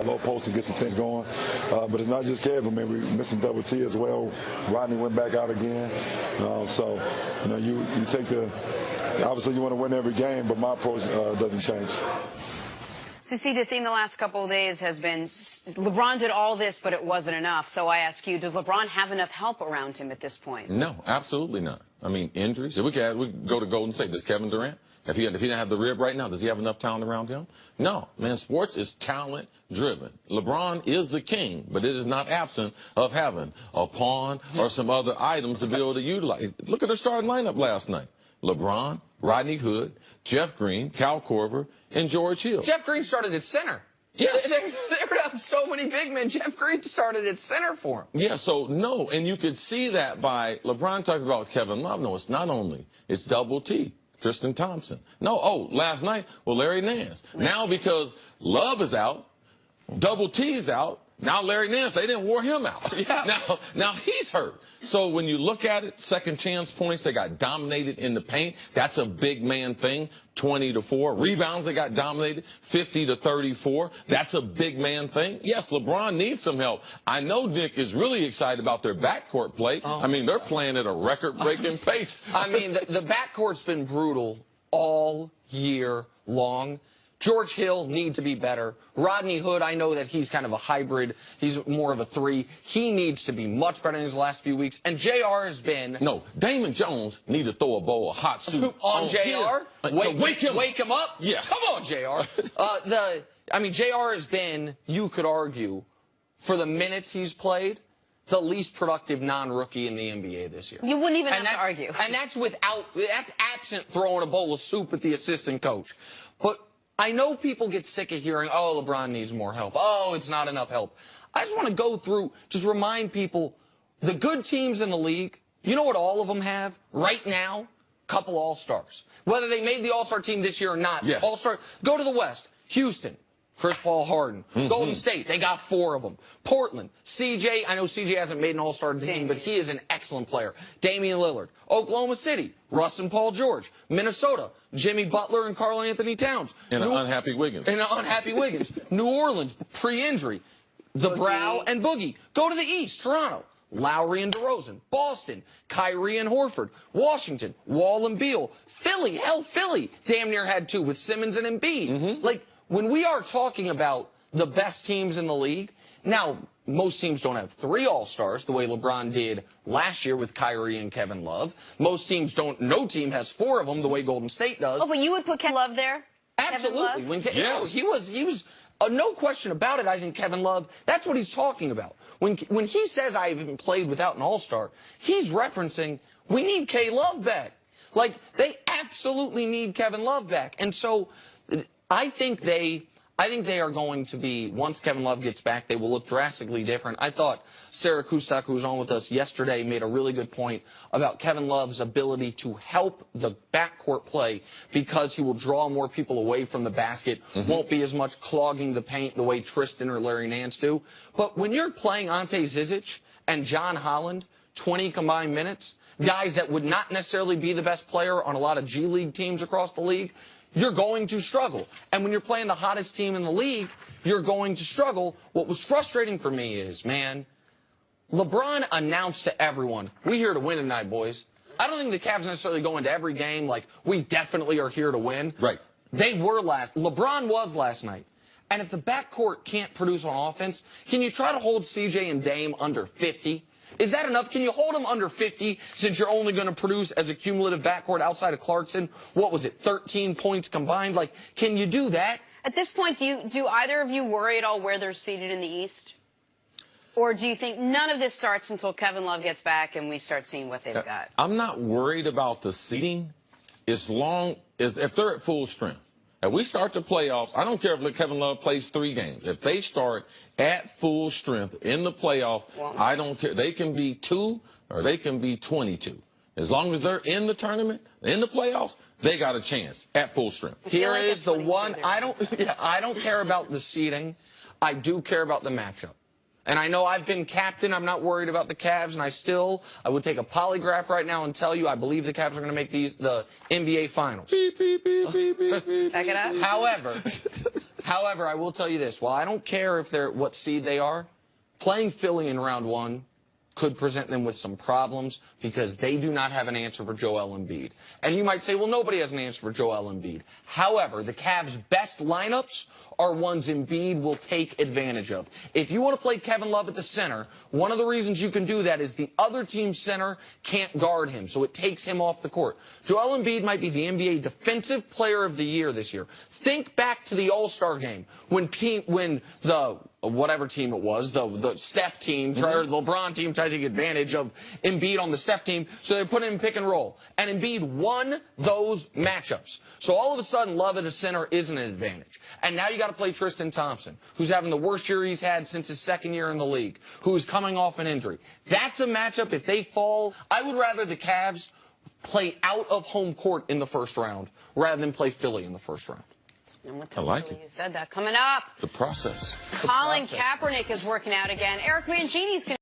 low post and get some things going. But it's not just Kevin. I mean, we're missing double T as well. Rodney went back out again. So, you take obviously you want to win every game, but my approach doesn't change. So, see, the theme the last couple of days has been LeBron did all this, but it wasn't enough. So I ask you, does LeBron have enough help around him at this point? No, absolutely not. I mean, injuries. If we go to Golden State. Does Kevin Durant? If he didn't have the rib right now, does he have enough talent around him? No, man, sports is talent-driven. LeBron is the king, but it is not absent of having a pawn or some other items to be able to utilize. Look at the starting lineup last night. LeBron, Rodney Hood, Jeff Green, Cal Korver, and George Hill. Jeff Green started at center. Yes. They would have so many big men. Jeff Green started at center for him. Yeah, so no, and you could see that by LeBron talked about Kevin Love. No, it's not only. It's double T. Tristan Thompson. No, last night, Larry Nance. Now because Love is out, double T is out, now Larry Nance, they didn't wear him out. Yeah. Now he's hurt. So when you look at it, second chance points, they got dominated in the paint. That's a big man thing, 20-4. Rebounds, they got dominated, 50-34. That's a big man thing. Yes, LeBron needs some help. I know Nick is really excited about their backcourt play. I mean, they're playing at a record-breaking pace. I mean, the backcourt's been brutal all year long. George Hill needs to be better. Rodney Hood, I know that he's kind of a hybrid. He's more of a 3. He needs to be much better in his last few weeks. And JR has been... No, Damon Jones need to throw a bowl of hot soup on JR? Wake him up? Yes. Come on, JR. JR has been, you could argue, for the minutes he's played, the least productive non-rookie in the NBA this year. You wouldn't even have to argue. And that's absent throwing a bowl of soup at the assistant coach. But I know people get sick of hearing, oh, LeBron needs more help. Oh, it's not enough help. I just want to go through, just remind people, the good teams in the league, you know what all of them have right now? Couple All-Stars. Whether they made the All-Star team this year or not. Yes. All-Star. Go to the West. Houston. Chris Paul, Harden. Golden State, they got 4 of them. Portland, CJ, I know CJ hasn't made an all-star team, but he is an excellent player. Damian Lillard. Oklahoma City, Russ and Paul George. Minnesota, Jimmy Butler and Karl Anthony Towns. And an unhappy Wiggins. New Orleans, pre-injury. The Brow and Boogie. Go to the East, Toronto. Lowry and DeRozan. Boston, Kyrie and Horford. Washington, Wall and Beal. Philly, Philly damn near had 2 with Simmons and Embiid. When we are talking about the best teams in the league, now, most teams don't have 3 All-Stars the way LeBron did last year with Kyrie and Kevin Love. Most teams don't, no team has 4 of them the way Golden State does. Oh, but you would put Kevin Love there? Absolutely. Yes. He was no question about it. I think Kevin Love, that's what he's talking about. When he says I haven't played without an All-Star, he's referencing we need K Love back. Like, they absolutely need Kevin Love back. And so I think they are going to be, once Kevin Love gets back, they will look drastically different. I thought Sarah Kustak, who was on with us yesterday, made a really good point about Kevin Love's ability to help the backcourt play because he will draw more people away from the basket, won't be as much clogging the paint the way Tristan or Larry Nance do. But when you're playing Ante Zizic and John Holland, 20 combined minutes, guys that would not necessarily be the best player on a lot of G League teams across the league, you're going to struggle. And when you're playing the hottest team in the league, you're going to struggle. What was frustrating for me is, man, LeBron announced to everyone, we here to win tonight, boys. I don't think the Cavs necessarily go into every game like, we definitely are here to win. Right. They were LeBron was last night. And if the backcourt can't produce on offense, can you try to hold CJ and Dame under 50? Is that enough? Can you hold them under 50 since you're only going to produce as a cumulative backcourt outside of Clarkson? What was it, 13 points combined? Like, can you do that? At this point, do either of you worry at all where they're seated in the East? Or do you think none of this starts until Kevin Love gets back and we start seeing what they've got? I'm not worried about the seeding as long as if they're at full strength. If we start the playoffs, I don't care if Kevin Love plays 3 games. If they start at full strength in the playoffs, I don't care. They can be 2 or they can be 22. As long as they're in the tournament, in the playoffs, they got a chance at full strength. Here is the one. I don't care about the seeding. I do care about the matchup. And I know I've been captain. I'm not worried about the Cavs, and I would take a polygraph right now and tell you I believe the Cavs are going to make the NBA Finals. Beep, beep, beep, beep, beep, beep. Check it out. However, I will tell you this. While I don't care if they're what seed they are, playing Philly in round one could present them with some problems because they do not have an answer for Joel Embiid. And you might say, well, nobody has an answer for Joel Embiid. However, the Cavs' best lineups are ones Embiid will take advantage of. If you want to play Kevin Love at the center, one of the reasons you can do that is the other team's center can't guard him, so it takes him off the court. Joel Embiid might be the NBA Defensive Player of the Year this year. Think back to the All-Star game when the whatever team it was, the Steph team, or the LeBron team tried to take advantage of Embiid on the Steph team, so they put him in pick and roll. And Embiid won those matchups. So all of a sudden, Love at a center isn't an advantage. And now you got to play Tristan Thompson, who's having the worst year he's had since his second year in the league, who's coming off an injury. That's a matchup. If they fall, I would rather the Cavs play out of home court in the first round rather than play Philly in the first round. I like it. You said that. Coming up, The process. Colin Kaepernick is working out again. Eric Mangini's